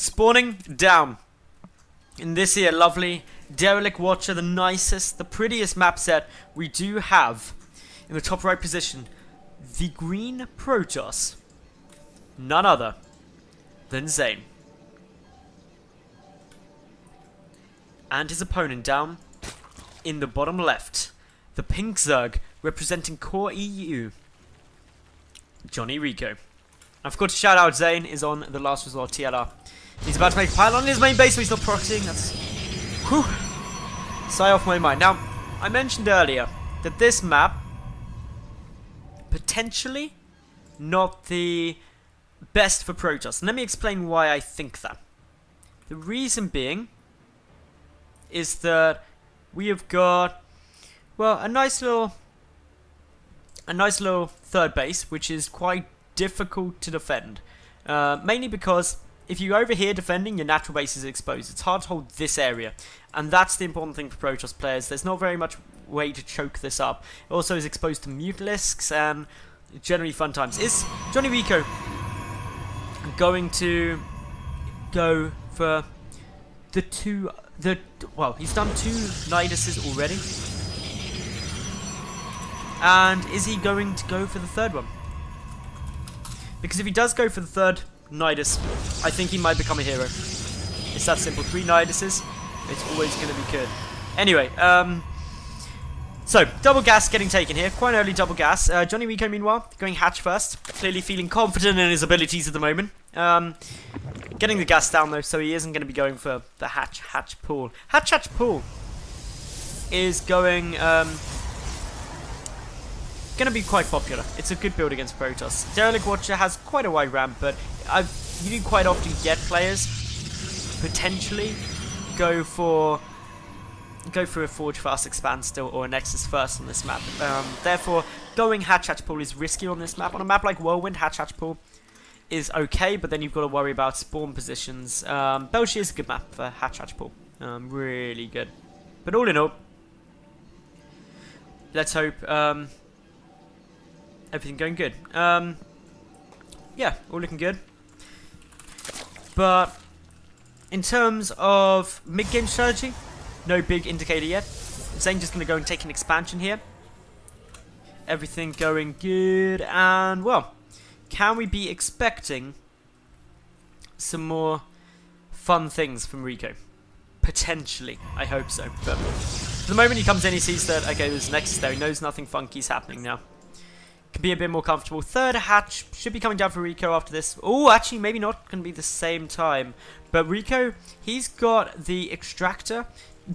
Spawning down in this here lovely Derelict Watcher, the nicest, the prettiest map set we do have. In the top right position, the green Protoss, none other than ZAiN. And his opponent down in the bottom left, the pink Zerg representing Core EU, JonnyREcco. I've got to shout out ZAiN is on the last resort TLR. He's about to make a pylon in his main base, so he's not proxying. That's whew, sigh off my mind. Now, I mentioned earlier that this map potentially not the best for Protoss. And let me explain why I think that. The reason being is that we have got, well, a nice little third base, which is quite difficult to defend. Mainly because if you over here defending, your natural base is exposed. It's hard to hold this area, and that's the important thing for Protoss players. There's not very much way to choke this up. It also is exposed to mutalisks and generally fun times. Is JonnyREcco going to go for well, he's done 2 Niduses already, and is he going to go for the third one? Because if he does go for the third Nidus, I think he might become a hero. It's that simple. 3 Niduses, it's always going to be good. Anyway, so double gas getting taken here. Quite early double gas. JonnyREcco, meanwhile, going hatch first. Clearly feeling confident in his abilities at the moment. Getting the gas down though, so he isn't going to be going for the hatch pool. Hatch pool is going to be quite popular. It's a good build against Protoss. Derelict Watcher has quite a wide ramp, but you do quite often get players potentially go for a Forge Fast Expand still, or a Nexus first on this map. Therefore, going hatch pool is risky on this map. On a map like Whirlwind, hatch pool is okay, but then you've got to worry about spawn positions. Belgium is a good map for hatch pool. Really good. But all in all, let's hope everything going good. Yeah, all looking good. But in terms of mid-game strategy, no big indicator yet. ZAiN just going to go and take an expansion here. Everything going good, and well, can we be expecting some more fun things from Rico? Potentially, I hope so. But the moment he comes in, he sees that, okay, there's Nexus there. He knows nothing funky is happening now. Can be a bit more comfortable. Third hatch should be coming down for Rico after this. Oh, actually, maybe not. Going to be the same time. But Rico, he's got the extractor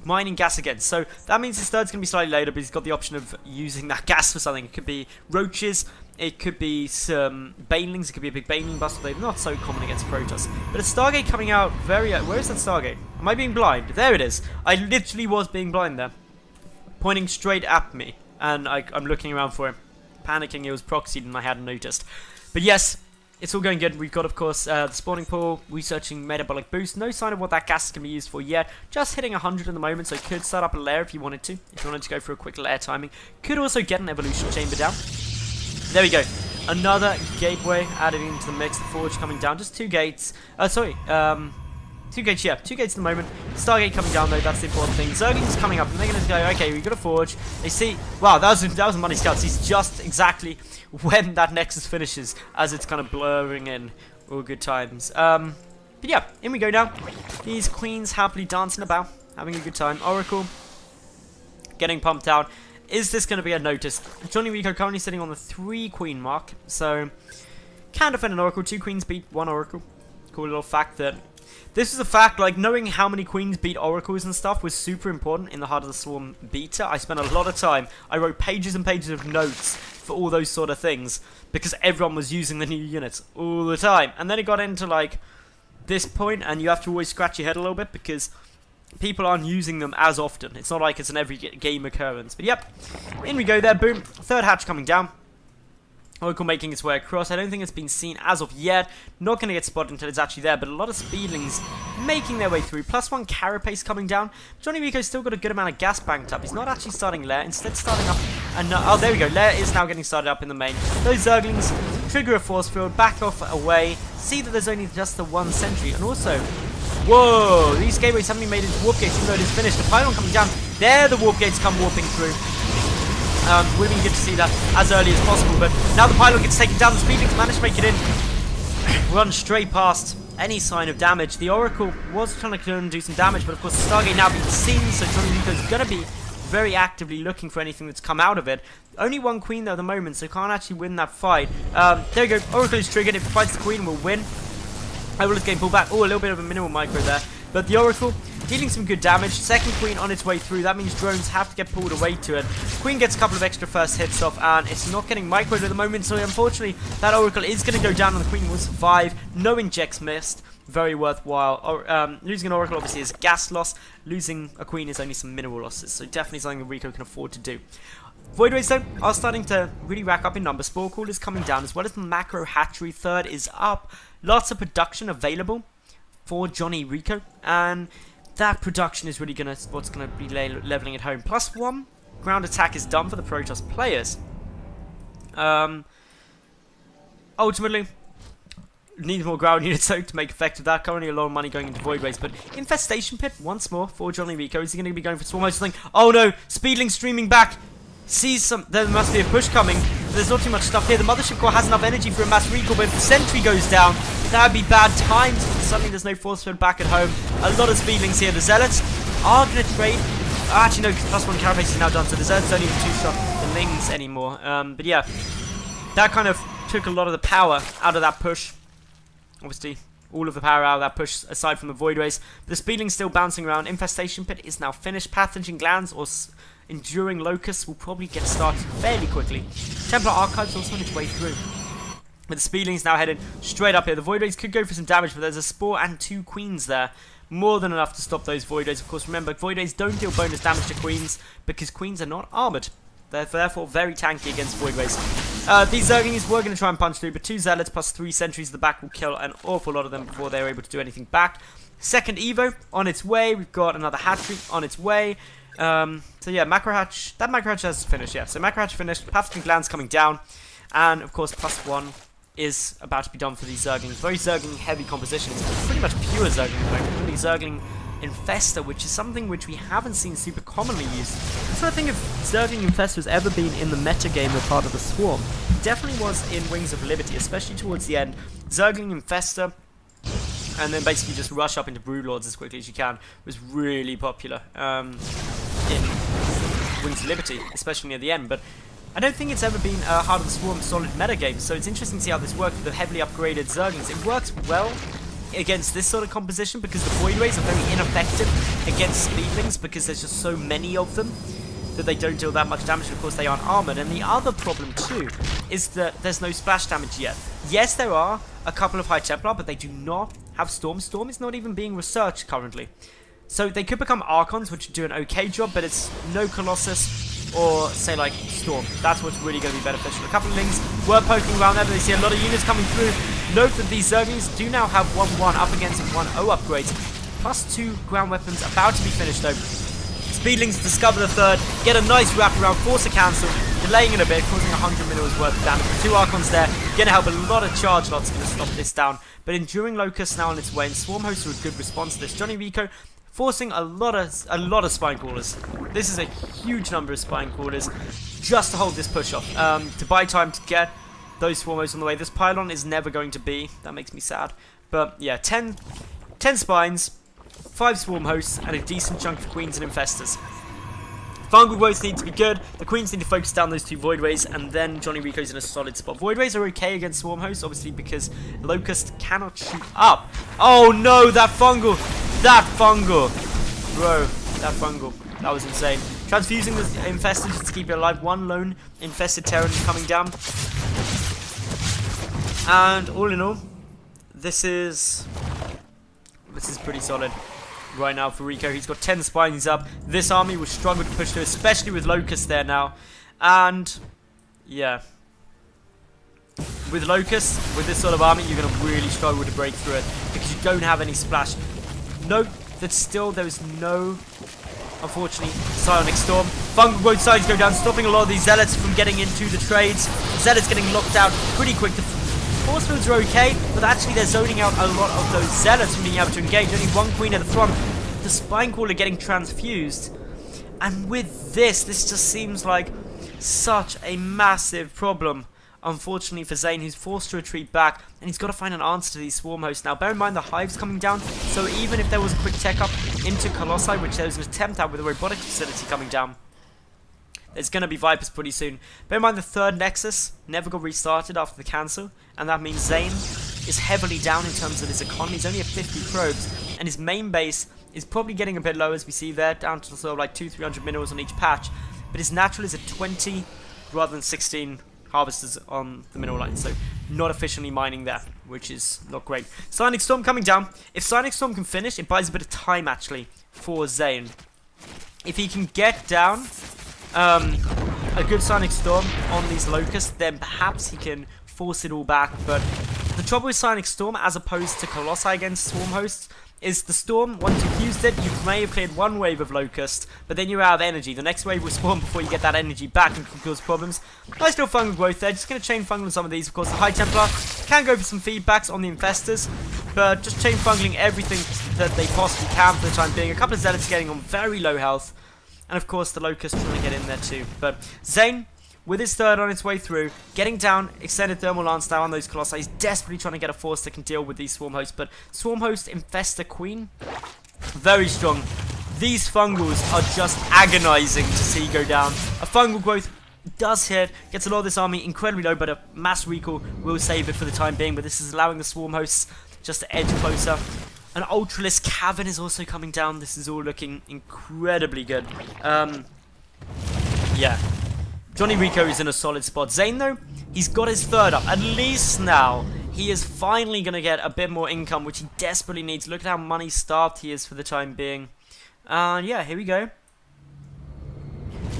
mining gas again. So that means his third's going to be slightly later, but he's got the option of using that gas for something. It could be roaches. It could be some banelings. It could be a big baneling bust. They're not so common against Protoss. But a Stargate coming out very... where is that Stargate? Am I being blind? There it is. I literally was being blind there. Pointing straight at me. And I'm looking around for him. Panicking, it was proxied and I hadn't noticed. But yes, it's all going good. We've got, of course, the spawning pool, researching metabolic boost. No sign of what that gas is going to be used for yet. Just hitting 100 in the moment, so you could start up a lair if you wanted to. If you wanted to go for a quick lair timing. Could also get an evolution chamber down. There we go. Another gateway added into the mix. The forge coming down. Just 2 gates. Two gates, yeah. 2 gates at the moment. Stargate coming down, though. That's the important thing. Zergling's coming up, and they're going to go, okay, we've got a forge. They see... wow, that was a money scout. Sees just exactly when that Nexus finishes, as it's kind of blurring in. All good times. But yeah, in we go now. These queens happily dancing about, having a good time. Oracle getting pumped out. Is this going to be a notice? JonnyREcco currently sitting on the 3 queen mark, so can defend an Oracle. 2 queens beat 1 Oracle. Cool little fact that... this is a fact, like, knowing how many queens beat oracles and stuff was super important in the Heart of the Swarm beta. I spent a lot of time. I wrote pages and pages of notes for all those sort of things because everyone was using the new units all the time. And then it got into, like, this point, and you have to always scratch your head a little bit because people aren't using them as often. It's not like it's an every game occurrence. But yep, in we go there. Boom. Third hatch coming down. Oracle making its way across. I don't think it's been seen as of yet. Not going to get spotted until it's actually there, but a lot of speedlings making their way through. +1 carapace coming down. JonnyREcco's still got a good amount of gas banked up. He's not actually starting lair, instead starting up. And oh, there we go. Lair is now getting started up in the main. Those Zerglings trigger a force field, back off away, see that there's only just the one sentry, and also, whoa, these gateways haven't been made into warp gates even though it is finished. The pylon coming down, there the warp gates come warping through. Would have been good to see that as early as possible, but now the pylon gets taken down, the speedlings managed to make it in. Run straight past any sign of damage. The Oracle was trying to go and do some damage, but of course the Stargate now being seen, so JonnyREcco is going to be very actively looking for anything that's come out of it. Only one queen though at the moment, so can't actually win that fight. There we go, Oracle is triggered. If it fights the queen, we'll win. Overlord's getting pulled back. Oh, a little bit of a minimal micro there. But the Oracle dealing some good damage. Second queen on its way through. That means drones have to get pulled away to it. Queen gets a couple of extra first hits off, and it's not getting microed at the moment. So unfortunately, that Oracle is going to go down, and the queen will survive. No injects missed. Very worthwhile. Losing an Oracle obviously is gas loss. Losing a queen is only some mineral losses. So definitely something that Rico can afford to do. Voidways though are starting to really rack up in numbers. Spore Call is coming down as well as the macro hatchery. Third is up. Lots of production available for JonnyREcco, and that production is really what's gonna be leveling it home. +1 ground attack is done for the Protoss players. Ultimately, needs more ground units though to make effect of that. Currently a lot of money going into Voidways, but Infestation Pit once more for JonnyREcco. Is he going to be going for Swarm something? Oh no, Speedling streaming back. Sees some. There must be a push coming. There's not too much stuff here. The Mothership Core has enough energy for a mass recall, but if the sentry goes down, that would be bad times. Suddenly there's no force field back at home. A lot of Speedlings here. The Zealots are going to trade. Actually, no, +1 carapace is now done, so the Zealots don't even two-shot the Lings anymore. But yeah, that kind of took a lot of the power out of that push. Obviously, all of the power out of that push, aside from the Voidways. The Speedling's still bouncing around. Infestation Pit is now finished. Pathogen Glands or Enduring Locusts will probably get started fairly quickly. Templar Archives also on its way through. But the Speedling's now headed straight up here. The Voidways could go for some damage, but there's a Spore and 2 Queens there. More than enough to stop those Voidways. Of course, remember, Voidways don't deal bonus damage to Queens because Queens are not armoured. They're therefore very tanky against Voidways. These Zerglings were going to try and punch through, but 2 Zealots plus 3 Sentries at the back will kill an awful lot of them before they're able to do anything back. Second Evo on its way. We've got another Hatchery on its way. So yeah, Macro Hatch. That Macro Hatch has finished, yeah. So Macro Hatch finished. Pathogen Glands coming down. And of course, +1 is about to be done for these Zerglings. Very Zergling heavy compositions. Pretty much pure Zergling at the moment. Really Zergling Infester, which is something which we haven't seen super commonly used. I'm trying to think if Zergling Infester has ever been in the metagame or part of the Swarm. It definitely was in Wings of Liberty, especially towards the end. Zergling Infester, and then basically just rush up into Broodlords as quickly as you can, was really popular in Wings of Liberty, especially near the end. But I don't think it's ever been a Heart of the Swarm solid metagame, so it's interesting to see how this works with the heavily upgraded Zerglings. It works well against this sort of composition because the Voidways are very ineffective against Speedlings because there's just so many of them that they don't deal that much damage, and of course they aren't armoured. And the other problem too is that there's no splash damage yet. Yes, there are a couple of High Templar, but they do not have Storm. Storm is not even being researched currently. So they could become Archons, which would do an okay job, but it's no Colossus or, say, like, Storm. That's what's really going to be beneficial. A couple of Lings were poking around there, but they see a lot of units coming through. Note that these Zerglings do now have 1-1 up against 1-0 upgrades. +2 ground weapons about to be finished, though. Speedlings discover the third, get a nice wrap around, force a cancel, delaying it a bit, causing 100 mils worth of damage. 2 Archons there, going to help a lot of charge lots, going to stop this down. But Enduring Locust now on its way, and Swarm Hosts are a good response to this. JonnyREcco forcing a lot of Spine Crawlers. This is a huge number of Spine Crawlers just to hold this push off. To buy time to get those Swarm Hosts on the way. This pylon is never going to be. That makes me sad. But yeah, 10 Spines, 5 Swarm Hosts, and a decent chunk of Queens and Infestors. Fungal Woes need to be good. The Queens need to focus down those 2 Voidways, and then JonnyREcco's in a solid spot. Voidways are okay against Swarm Hosts, obviously, because Locust cannot shoot up. Oh no, that Fungal! That Fungal! Bro, that Fungal. That was insane. Transfusing the Infested just to keep it alive. 1 lone Infested Terran coming down. And all in all, this is pretty solid right now for Rico. He's got 10 Spines up. This army will struggle to push through, especially with Locust there now. And yeah, with Locust, with this sort of army, you're going to really struggle to break through it because you don't have any splash. Note that still there is no, unfortunately, Psionic Storm. Fungal both sides go down, stopping a lot of these Zealots from getting into the trades. Zealots getting locked out pretty quick. The force fields are okay, but actually they're zoning out a lot of those zealots from being able to engage. Only one queen at the front. The spine caller getting transfused. And with this just seems like such a massive problem, unfortunately for ZAiN, who's forced to retreat back, and he's got to find an answer to these swarm hosts. Now, bear in mind the hive's coming down, so even if there was a quick tech up into Colossi, which there was an attempt at with the robotics facility coming down, there's going to be Vipers pretty soon. Bear in mind the third Nexus never got restarted after the cancel, and that means ZAiN is heavily down in terms of his economy. He's only at 50 probes, and his main base is probably getting a bit low, as we see there, down to sort of like 200-300 minerals on each patch, but his natural is at 20 rather than 16 harvesters on the mineral line, so not efficiently mining there, which is not great. Psionic Storm coming down. If Psionic Storm can finish, it buys a bit of time actually for ZAiN. If he can get down a good Psionic Storm on these Locusts, then perhaps he can force it all back. But the trouble with Psionic Storm, as opposed to Colossi against Swarm Hosts, is the Storm, once you've used it, you may have cleared one wave of Locust, but then you're out of energy. The next wave will spawn before you get that energy back and can cause problems. Nice little fungal growth there. Just going to chain fungal on some of these. Of course, the High Templar can go for some feedbacks on the Infestors, but just chain fungling everything that they possibly can for the time being. A couple of Zealots getting on very low health, and of course the Locust trying to get in there too. But ZAiN, with his third on its way through, getting down, extended thermal lance now on those Colossi. He's desperately trying to get a force that can deal with these Swarm Hosts, but Swarm Host Infestor Queen, very strong. These fungals are just agonizing to see go down. A fungal growth does hit, gets a lot of this army incredibly low, but a mass recall will save it for the time being, but this is allowing the Swarm Hosts just to edge closer. An Ultralisk Cavern is also coming down. This is all looking incredibly good. Yeah. JonnyREcco is in a solid spot. ZAiN, though, he's got his third up. At least now, he is finally going to get a bit more income, which he desperately needs. Look at how money starved he is for the time being. And yeah, here we go.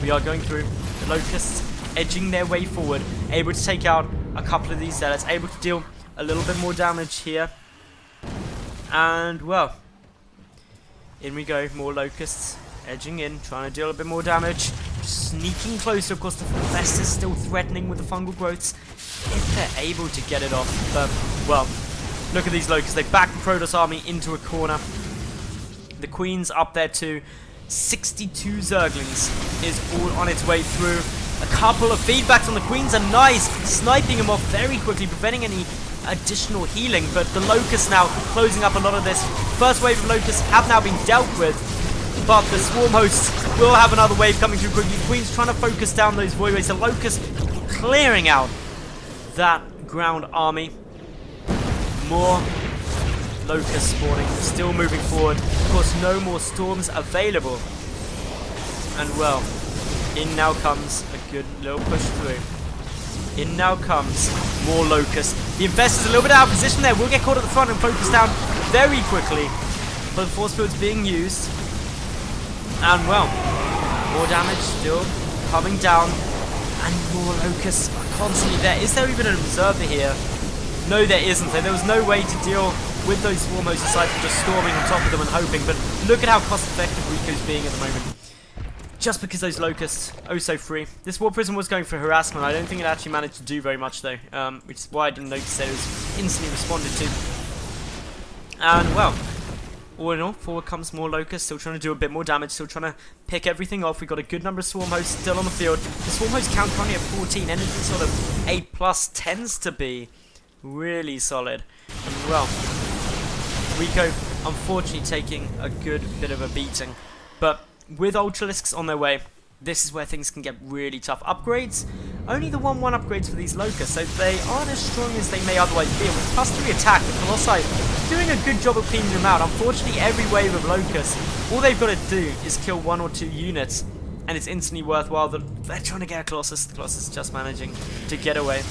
We are going through. The Locusts edging their way forward. Able to take out a couple of these Zealots. Able to deal a little bit more damage here. And, well, in we go. More Locusts edging in, trying to deal a bit more damage. Sneaking closer. Of course, the Infest is still threatening with the fungal growths if they're able to get it off. But, well, look at these Locusts. They back the Protoss army into a corner. The Queen's up there too. 62 Zerglings is all on its way through. A couple of feedbacks on the Queens are nice. Sniping them off very quickly, preventing any additional healing. But the Locusts now closing up a lot of this. First wave of Locusts have now been dealt with, but the Swarm Hosts will have another wave coming through quickly. The Queen's trying to focus down those void waves. The Locusts clearing out that ground army. More Locusts spawning, still moving forward. Of course, no more storms available. And well, in now comes a good little push through. In now comes more Locusts. The Infestor's a little bit out of position there. Will get caught at the front and focus down very quickly. But the force field's being used. And well, more damage still coming down. And more Locusts are constantly there. Is there even an observer here? No, there isn't. There was no way to deal with those Swarm Hosts aside from just storming on top of them and hoping. But look at how cost-effective Rico's being at the moment. Just because those Locusts, oh so free. This War Prison was going for harassment. I don't think it actually managed to do very much though. Which is why I didn't notice that it was instantly responded to. And well, all in all, forward comes more Locusts, still trying to do a bit more damage, still trying to pick everything off. We've got a good number of Swarm Hosts still on the field. The Swarm Host count currently at 14, anything sort of 8+ tends to be really solid. And well, Rico unfortunately taking a good bit of a beating. But with Ultralisks on their way, this is where things can get really tough. Upgrades, only the 1/1 upgrades for these Locusts, so they aren't as strong as they may otherwise be. And with +3 attack, the Colossi doing a good job of cleaning them out. Unfortunately, every wave of Locusts, all they've got to do is kill 1 or 2 units, and it's instantly worthwhile. They're trying to get a Colossus. The Colossus just managing to get away.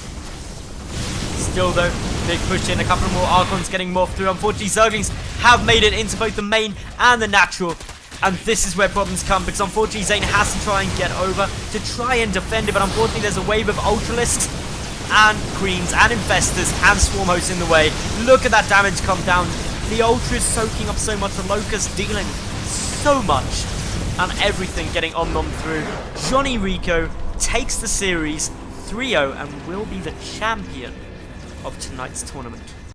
Still though, big push in, a couple more Archons getting morphed through. Unfortunately, Zerglings have made it into both the main and the natural. And this is where problems come, because unfortunately ZAiN has to try and get over to try and defend it. But unfortunately there's a wave of Ultralisks and Queens and Infestors and Swarm Hosts in the way. Look at that damage come down. The Ultra is soaking up so much, the Locust dealing so much. And everything getting om-nom through. JonnyREcco takes the series 3-0 and will be the champion of tonight's tournament.